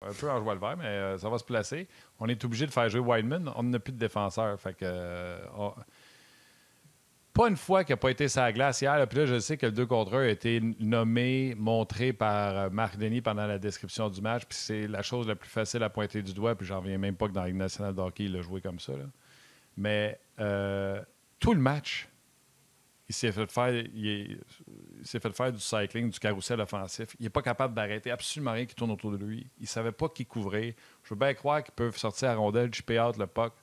un peu en joie le vert, mais ça va se placer. On est obligé de faire jouer Wideman. On n'a plus de défenseur. Fait que, pas une fois qu'il n'a pas été sur la glace hier. Puis là, je sais que le 2 contre 1 a été nommé, montré par Marc Denis pendant la description du match. Puis c'est la chose la plus facile à pointer du doigt. Puis j'en reviens même pas que dans la Ligue nationale de hockey, il a joué comme ça. Là. Mais tout le match, il s'est fait faire du cycling, du carrousel offensif. Il n'est pas capable d'arrêter absolument rien qui tourne autour de lui. Il ne savait pas qui couvrir. Je veux bien croire qu'ils peuvent sortir à rondelle, chipper out le puck.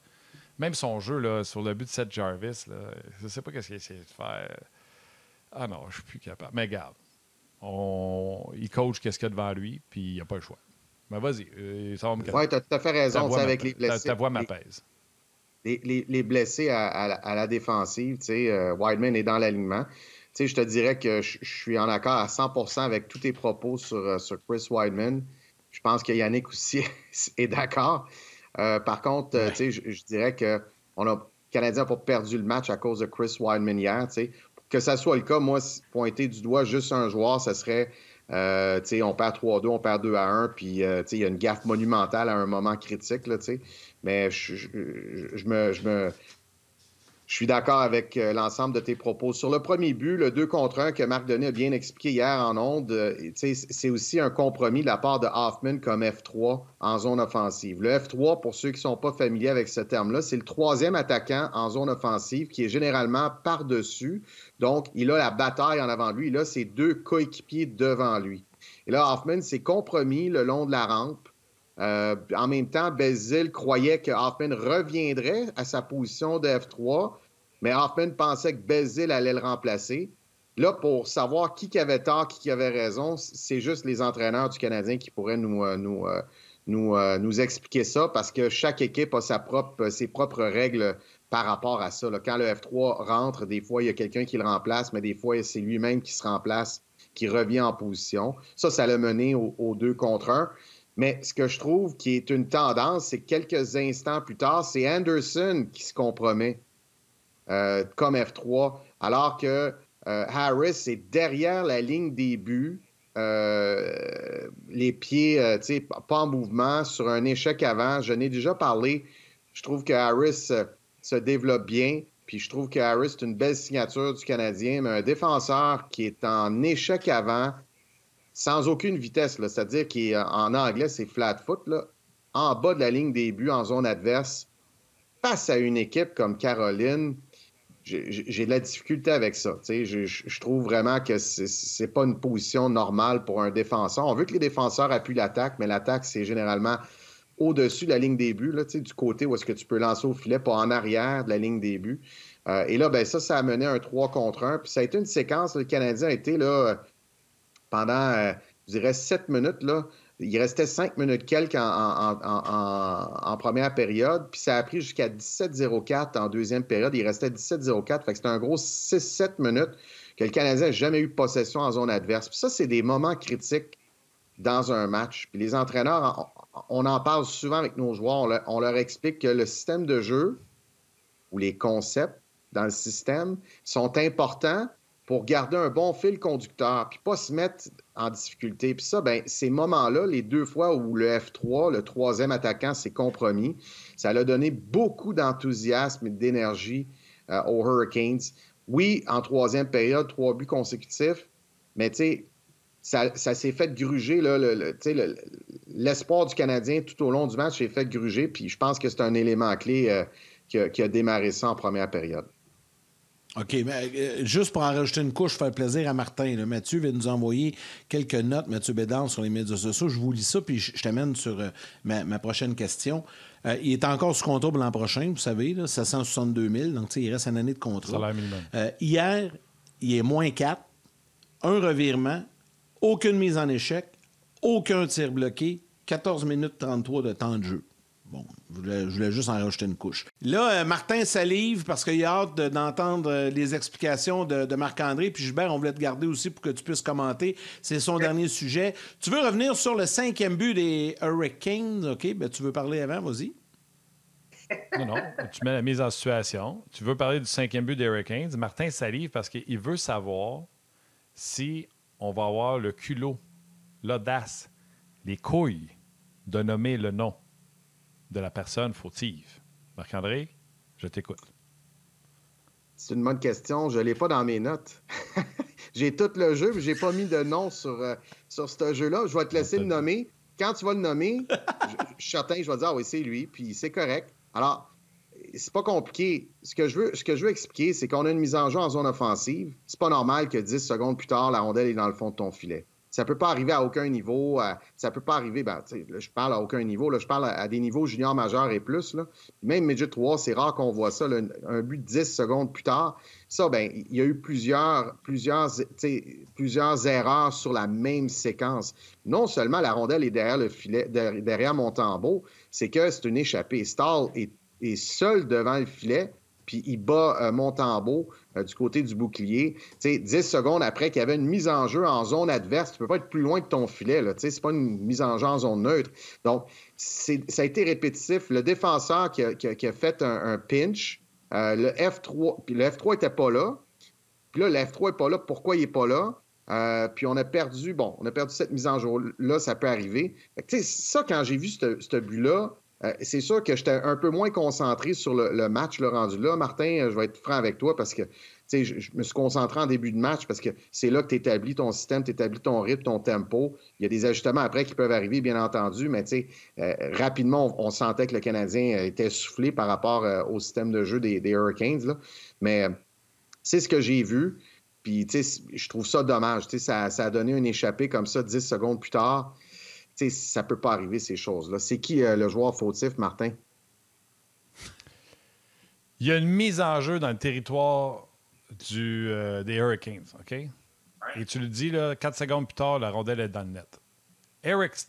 Même son jeu là, sur le but de Seth Jarvis, là, je ne sais pas ce qu'il essaie de faire. Ah non, je ne suis plus capable. Mais regarde, il coach qu'est-ce qu'il y a devant lui, puis il n'a pas le choit. Mais vas-y, ça va me calmer. Oui, tu as tout à fait raison. Avec les blessés. Ta voix m'apaise. Les blessés à la défensive, Wideman est dans l'alignement. Je te dirais que je suis en accord à 100% avec tous tes propos sur Chris Wideman. Je pense que Yannick aussi est d'accord. Par contre, je dirais que le Canadien n'a pas perdu le match à cause de Chris Wideman hier. Que ça soit le cas, moi, pointer du doigt juste un joueur, ça serait... on perd 3-2, on perd 2-1, puis il y a une gaffe monumentale à un moment critique. Là, mais je suis d'accord avec l'ensemble de tes propos. Sur le premier but, le 2 contre 1 que Marc Denis a bien expliqué hier en ondes, c'est aussi un compromis de la part de Hoffman comme F3 en zone offensive. Le F3, pour ceux qui ne sont pas familiers avec ce terme-là, c'est le troisième attaquant en zone offensive qui est généralement par-dessus. Donc, il a la bataille en avant de lui. Il a ses deux coéquipiers devant lui. Et là, Hoffman s'est compromis le long de la rampe. En même temps, Belzile croyait que Hoffman reviendrait à sa position de F3, mais Hoffman pensait que Belzile allait le remplacer. Là, pour savoir qui avait tort, qui avait raison, c'est juste les entraîneurs du Canadien qui pourraient nous expliquer ça, parce que chaque équipe a ses propres règles par rapport à ça. Là, quand le F3 rentre, des fois, il y a quelqu'un qui le remplace, mais des fois, c'est lui-même qui se remplace, qui revient en position. Ça l'a mené au 2 contre 1. Mais ce que je trouve qui est une tendance, c'est que quelques instants plus tard, c'est Anderson qui se compromet comme F3, alors que Harris est derrière la ligne des buts, les pieds pas en mouvement, sur un échec avant. Je n'ai déjà parlé. Je trouve que Harris se développe bien, puis je trouve que Harris est une belle signature du Canadien, mais un défenseur qui est en échec avant, sans aucune vitesse, là, c'est-à-dire qu'en anglais, c'est flat foot, là, en bas de la ligne des buts en zone adverse, face à une équipe comme Caroline, j'ai de la difficulté avec ça. Je trouve vraiment que c'est pas une position normale pour un défenseur. On veut que les défenseurs appuient l'attaque, mais l'attaque, c'est généralement au-dessus de la ligne des buts, là, du côté où est-ce que tu peux lancer au filet, pas en arrière de la ligne des buts. Et là, ben ça a mené un 3 contre 1. Puis ça a été une séquence, là, le Canadien a été là... pendant, je dirais, 7 minutes, là, il restait 5 minutes quelques en première période, puis ça a pris jusqu'à 17-04 en deuxième période. Il restait 17-04, fait que c'était un gros 6-7 minutes que le Canadien n'a jamais eu possession en zone adverse. Puis ça, c'est des moments critiques dans un match. Puis les entraîneurs, on en parle souvent avec nos joueurs, on leur explique que le système de jeu ou les concepts dans le système sont importants pour garder un bon fil conducteur, puis pas se mettre en difficulté. Puis ça, ben ces moments-là, les deux fois où le F3, le troisième attaquant, s'est compromis, ça a donné beaucoup d'enthousiasme et d'énergie aux Hurricanes. Oui, en troisième période, 3 buts consécutifs, mais tu sais, ça s'est fait gruger, là, l'espoir du Canadien tout au long du match s'est fait gruger, puis je pense que c'est un élément clé qui a démarré ça en première période. OK, mais juste pour en rajouter une couche, faire plaisir à Martin. Là. Mathieu vient nous envoyer quelques notes, Mathieu Bédard, sur les médias sociaux. Je vous lis ça, puis je t'amène sur ma prochaine question. Il est encore sous contrat pour l'an prochain, vous savez, là, 762 000, donc il reste une année de contrat. Salaire minimum. Hier, il est moins 4, un revirement, aucune mise en échec, aucun tir bloqué, 14 minutes 33 de temps de jeu. Bon, je voulais juste en rajouter une couche. Là, Martin salive parce qu'il a hâte d'entendre les explications de Marc-André. Puis Gilbert, on voulait te garder aussi pour que tu puisses commenter. C'est son dernier sujet. Tu veux revenir sur le 5e but des Hurricanes? OK, ben tu veux parler avant, vas-y. Non, tu mets la mise en situation. Tu veux parler du 5e but des Hurricanes. Martin salive parce qu'il veut savoir si on va avoir le culot, l'audace, les couilles de nommer le nom de la personne fautive. Marc-André, je t'écoute. C'est une bonne question. Je ne l'ai pas dans mes notes. J'ai tout le jeu, mais je n'ai pas mis de nom sur ce jeu-là. Je vais te laisser le nommer. Quand tu vas le nommer, je suis certain que je vais dire « Ah oui, c'est lui », puis c'est correct. Alors, c'est pas compliqué. Ce que je veux expliquer, c'est qu'on a une mise en jeu en zone offensive. C'est pas normal que 10 secondes plus tard, la rondelle est dans le fond de ton filet. Ça peut pas arriver à aucun niveau. Ça peut pas arriver, là, je parle à aucun niveau. Là, je parle à des niveaux juniors majeurs et plus. Là. Même Midget 3, c'est rare qu'on voit ça. Là, un but de 10 secondes plus tard. Ça, il y a eu plusieurs erreurs sur la même séquence. Non seulement la rondelle est derrière le filet, derrière Montembeault, c'est que c'est une échappée. Stahl est seul devant le filet, puis il bat Montembeault du côté du bouclier. 10 secondes après qu'il y avait une mise en jeu en zone adverse, tu ne peux pas être plus loin de ton filet. Ce n'est pas une mise en jeu en zone neutre. Donc, ça a été répétitif. Le défenseur qui a fait un pinch, le F3, puis le F3 n'était pas là. Puis là, le F3 n'est pas là. Pourquoi il n'est pas là? Puis on a perdu cette mise en jeu-là, ça peut arriver. Ça, quand j'ai vu ce but-là, c'est sûr que j'étais un peu moins concentré sur le match le rendu là. Martin, je vais être franc avec toi parce que je me suis concentré en début de match parce que c'est là que tu établis ton système, tu établis ton rythme, ton tempo. Il y a des ajustements après qui peuvent arriver, bien entendu, mais rapidement, on sentait que le Canadien était soufflé par rapport au système de jeu des Hurricanes. Là. Mais c'est ce que j'ai vu. Puis, je trouve ça dommage. Ça a donné une échappée comme ça 10 secondes plus tard. Ça ne peut pas arriver, ces choses-là. C'est qui le joueur fautif, Martin? Il y a une mise en jeu dans le territoire des Hurricanes, OK? Et tu le dis, là, 4 secondes plus tard, la rondelle est dans le net.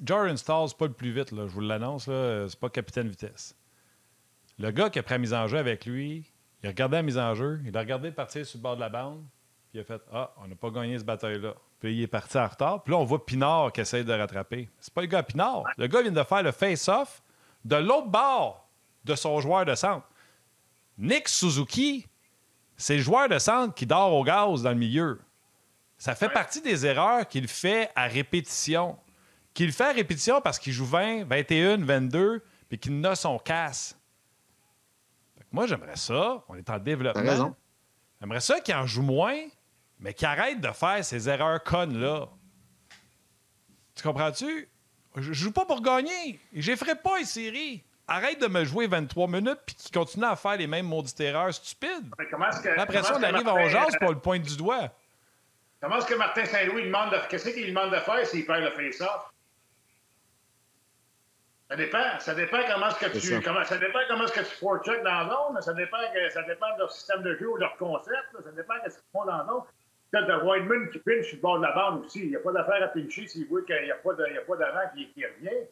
Jordan Stahl, c'est pas le plus vite, là, je vous l'annonce, là, c'est pas capitaine vitesse. Le gars qui a pris la mise en jeu avec lui, il a regardé la mise en jeu, il a regardé partir sur le bord de la bande, puis il a fait « Ah, on n'a pas gagné ce bataille-là ». Puis il est parti en retard. Puis là, on voit Pinard qui essaie de rattraper. C'est pas le gars Pinard. Le gars vient de faire le face-off de l'autre bord de son joueur de centre. Nick Suzuki, c'est le joueur de centre qui dort au gaz dans le milieu. Ça fait partie des erreurs qu'il fait à répétition. Qu'il fait à répétition parce qu'il joue 20, 21, 22, puis qu'il a son casse. Moi, j'aimerais ça. On est en développement. T'as raison. J'aimerais ça qu'il en joue moins, mais qu'il arrête de faire ces erreurs connes-là. Tu comprends-tu? Je joue pas pour gagner. Je les ferai pas, les séries. Arrête de me jouer 23 minutes puis qu'il continue à faire les mêmes maudites erreurs stupides. Après ça, on arrive à Jazz pour le point du doigt. Comment est-ce que Martin Saint-Louis demande qu'est-ce qu'il demande de faire s'il perd le face-off? Ça dépend comment est-ce que ça dépend comment est-ce que tu forecheck dans la zone. Ça dépend de leur système de jeu ou de leur concept. Ça dépend de ce qu'ils font dans la zone. Peut-être de Wideman qui pinche sur le bord de la bande aussi. Il n'y a pas d'affaire à pincher s'il voit qu'il n'y a pas d'avant qui revient.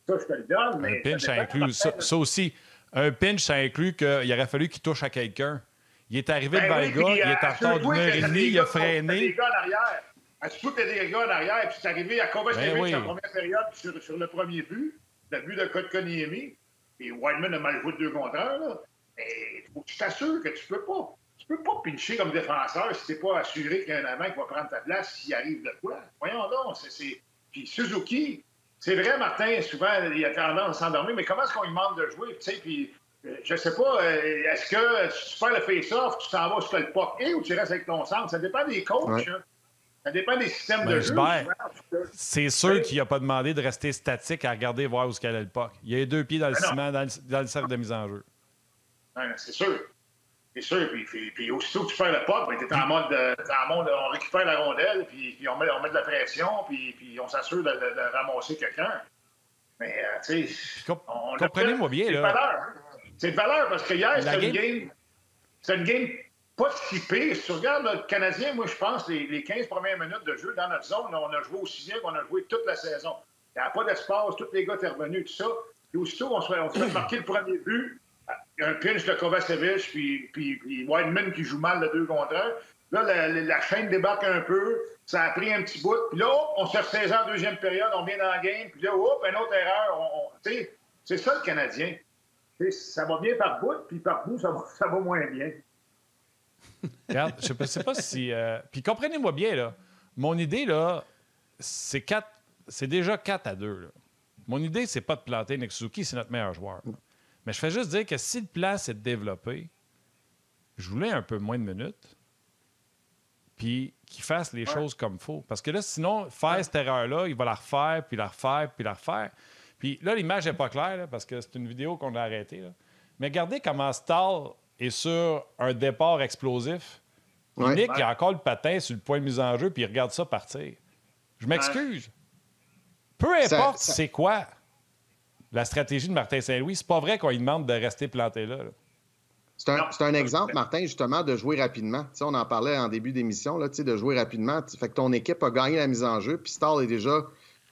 Ça, je te le donne. Mais un pinch, ça inclut ça aussi. Un pinch, ça inclut qu'il aurait fallu qu'il touche à quelqu'un. Il est arrivé devant le gars, il est en retard d'une heure et demie, il a freiné. Des gars en arrière. Tu vois qu'il y a des gars en arrière, puis c'est arrivé à Kovacevic en première période sur le premier but, le but de Kotkaniemi. Et Wideman a mal joué de 2 contre 1. Là. Mais il faut que tu t'assures que tu peux pas. Tu peux pas pincher comme défenseur si tu n'es pas assuré qu'il y a un avant qui va prendre ta place s'il arrive de quoi. Voyons donc. Puis Suzuki, c'est vrai, Martin, souvent, il a tendance à s'endormir, mais comment est-ce qu'on lui demande de jouer? Puis, je sais pas, est-ce que tu fais le face-off, tu t'en vas sur le puck ou tu restes avec ton centre? Ça dépend des coachs. Ouais. Hein. Ça dépend des systèmes de jeu. C'est sûr qu'il n'a pas demandé de rester statique à regarder voir où est-ce qu'elle a le puck. Il a les 2 pieds dans le ciment, dans le cercle de mise en jeu. Ouais, c'est sûr. C'est sûr. Puis aussitôt que tu fais le puck, ben, tu es en mode on récupère la rondelle, puis on met de la pression, puis on s'assure de ramasser quelqu'un. Mais, tu sais... Comprenez-moi bien, là. C'est de valeur, parce que hier, c'était une game pas si pire. Si tu regardes le Canadien, moi, je pense, les 15 premières minutes de jeu dans notre zone, on a joué aussi bien qu'on a joué toute la saison. Il n'y a pas d'espace, tous les gars étaient revenus, tout ça. Puis aussitôt, on se fait marquer le premier but. Un pinch de Kovacevic, puis Wideman qui joue mal le 2 contre 1. Là, la chaîne débarque un peu. Ça a pris un petit bout. Puis là, on se ressaisit en deuxième période. On vient dans la game. Puis là, une autre erreur. C'est ça, le Canadien. T'sais, ça va bien par bout, puis par bout, ça va moins bien. Regarde, je ne sais pas si... Puis comprenez-moi bien, là. Mon idée, là, c'est déjà 4-2. Là. Mon idée, c'est pas de planter Nick Suzuki, c'est notre meilleur joueur. Mais je fais juste dire que si le plan, c'est de développer, je voulais un peu moins de minutes, puis qu'il fasse les choses comme il faut. Parce que là, sinon, faire cette erreur-là, il va la refaire, puis la refaire, puis la refaire. Puis là, l'image n'est pas claire, là, parce que c'est une vidéo qu'on a arrêtée. Là. Mais regardez comment Stahl est sur un départ explosif. Puis Nick, il a encore le patin sur le point de mise en jeu, puis il regarde ça partir. Je m'excuse. Peu importe c'est quoi la stratégie de Martin Saint-Louis, c'est pas vrai qu'on lui demande de rester planté là. C'est un exemple, Martin, justement, de jouer rapidement. T'sais, on en parlait en début d'émission, là, de jouer rapidement. Fait que ton équipe a gagné la mise en jeu, puis Stahl est déjà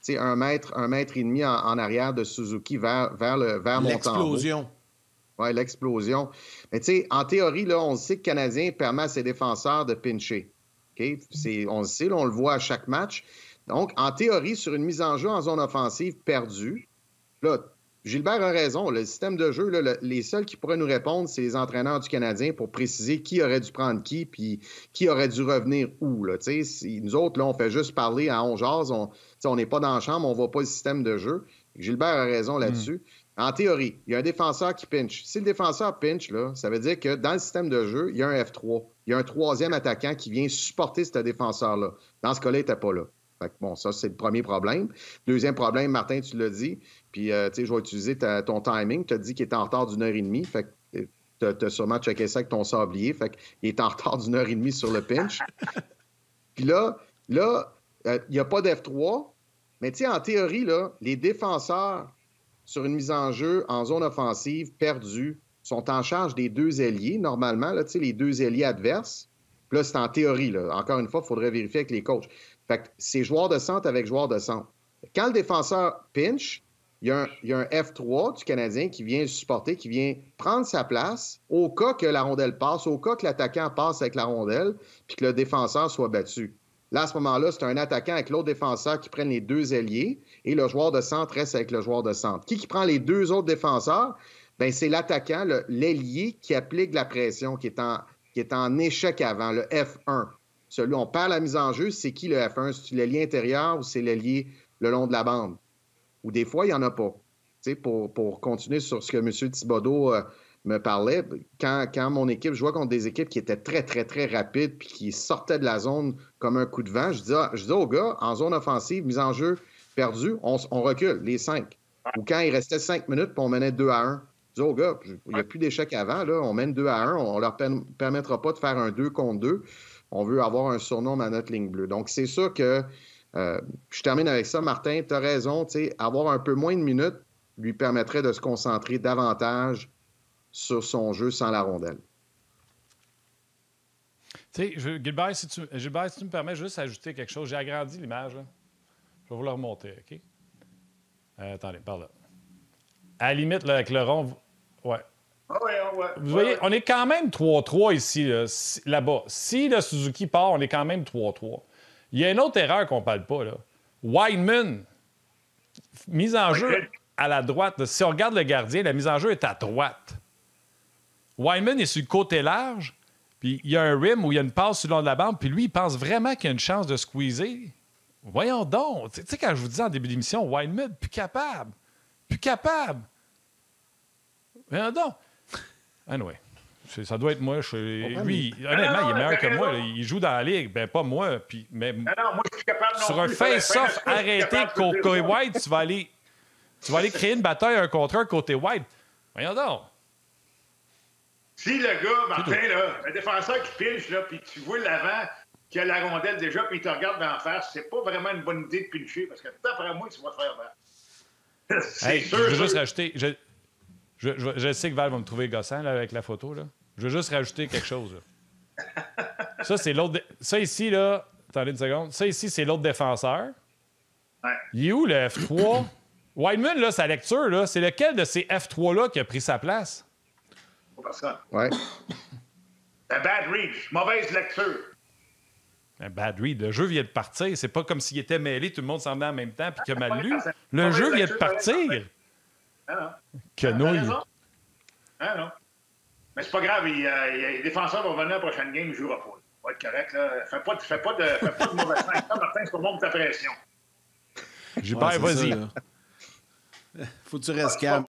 1 mètre et demi en arrière de Suzuki vers Montembeault. L'explosion. Oui, l'explosion. Mais tu sais, en théorie, là, on sait que le Canadien permet à ses défenseurs de pincher. Okay? On le sait, là, on le voit à chaque match. Donc, en théorie, sur une mise en jeu en zone offensive perdue, là, Gilbert a raison. Le système de jeu, là, les seuls qui pourraient nous répondre, c'est les entraîneurs du Canadien pour préciser qui aurait dû prendre qui puis qui aurait dû revenir où. Là. Nous autres, là, on fait juste parler à on jase. On n'est pas dans la chambre, on ne voit pas le système de jeu. Gilbert a raison là-dessus. En théorie, il y a un défenseur qui pinch. Si le défenseur pinch, là, ça veut dire que dans le système de jeu, il y a un F3. Il y a un troisième attaquant qui vient supporter ce défenseur-là. Dans ce cas-là, il n'était pas là. Fait que, bon, ça, c'est le premier problème. Deuxième problème, Martin, tu l'as dit. Puis, tu sais, je vais utiliser ton timing. Tu as dit qu'il était en retard d'1 heure et demie. Fait que tu as sûrement checké ça avec ton sablier. Fait qu'il est en retard d'1 heure et demie sur le pinch. Puis là, il n'y a pas d'F3. Mais, tu sais, en théorie, là, les défenseurs sur une mise en jeu en zone offensive perdue sont en charge des deux ailiers, normalement, là, tu sais, les deux ailiers adverses. Puis là, c'est en théorie. Là. Encore une fois, il faudrait vérifier avec les coachs. Fait que c'est joueur de centre avec joueur de centre. Quand le défenseur pinch, il y a un F3 du Canadien qui vient supporter, qui vient prendre sa place au cas que la rondelle passe, au cas que l'attaquant passe avec la rondelle, puis que le défenseur soit battu. Là, à ce moment-là, c'est un attaquant avec l'autre défenseur qui prennent les deux ailiers et le joueur de centre reste avec le joueur de centre. Qui prend les deux autres défenseurs? Bien, c'est l'attaquant, l'ailier, qui applique la pression, qui est en échec avant, le F1. Celui, on perd la mise en jeu, c'est qui le F1? C'est-tu l'ailier intérieur ou c'est l'ailier le long de la bande? Ou des fois, il n'y en a pas. Tu sais, pour continuer sur ce que M. Thibodeau me parlait, quand mon équipe jouait contre des équipes qui étaient très, très, très rapides puis qui sortaient de la zone comme un coup de vent, je dis aux gars, en zone offensive, mise en jeu perdue, on recule, les 5. Ou quand il restait 5 minutes puis on menait 2-1, je dis aux gars, il n'y a plus d'échec avant, là, on mène 2-1, on ne leur permettra pas de faire un 2 contre 2. On veut avoir un surnom à notre ligne bleue. Donc, c'est sûr que je termine avec ça, Martin, tu as raison, avoir un peu moins de minutes lui permettrait de se concentrer davantage sur son jeu sans la rondelle. Tu sais, Gilbert, si tu me permets juste d'ajouter quelque chose, j'ai agrandi l'image. Là. Je vais vous la remonter, OK? Attendez, par là. À la limite, là, avec le rond, ouais. Vous voyez, on est quand même 3-3 ici, là-bas. Si le Suzuki part, on est quand même 3-3. Il y a une autre erreur qu'on ne parle pas, là. Wideman, mise en jeu à la droite. Là. Si on regarde le gardien, la mise en jeu est à droite. Wideman est sur le côté large, puis il y a un rim où il y a une passe sur le long de la bande, puis lui, il pense vraiment qu'il y a une chance de squeezer. Voyons donc. Tu sais, quand je vous disais en début d'émission, Wideman, plus capable. Voyons donc. Anyway, ça doit être moi. Lui, honnêtement, il est meilleur que moi. Là. Il joue dans la ligue. Ben, pas moi. Mais moi, je suis capable sur un face-off arrêté côté White, tu vas aller créer une bataille un contre un côté White. Voyons donc. Si le gars, Martin, là, le défenseur qui pinche, là, puis tu vois l'avant qui a la rondelle déjà, puis il te regarde d'en face, c'est pas vraiment une bonne idée de pincher, parce que d'après moi, tu vas te faire battre. C'est sûr. Je veux juste rajouter... Je sais que Val va me trouver gossant là, avec la photo. Là. Je veux juste rajouter quelque chose. Là. Ça, c'est l'autre... Ça ici, là... Attendez une seconde. Ça ici, c'est l'autre défenseur. Ouais. Il est où, le F3? Wideman, là, sa lecture, là, c'est lequel de ces F3-là qui a pris sa place? Pas personne. Ouais. Un bad read. Mauvaise lecture. Un bad read. Le jeu vient de partir. C'est pas comme s'il était mêlé, tout le monde s'en venait en même temps puis qu'il a mal lu. Le jeu vient de partir. Ah non. Quenouille. Ah non. Mais c'est pas grave. Les défenseurs vont venir à la prochaine game, il ne jouera pas. Il va être correct. Là. Fais pas de mauvais sens. Martin, c'est pour moi ta pression. Gilbert, vas-y. Faut que tu restes calme.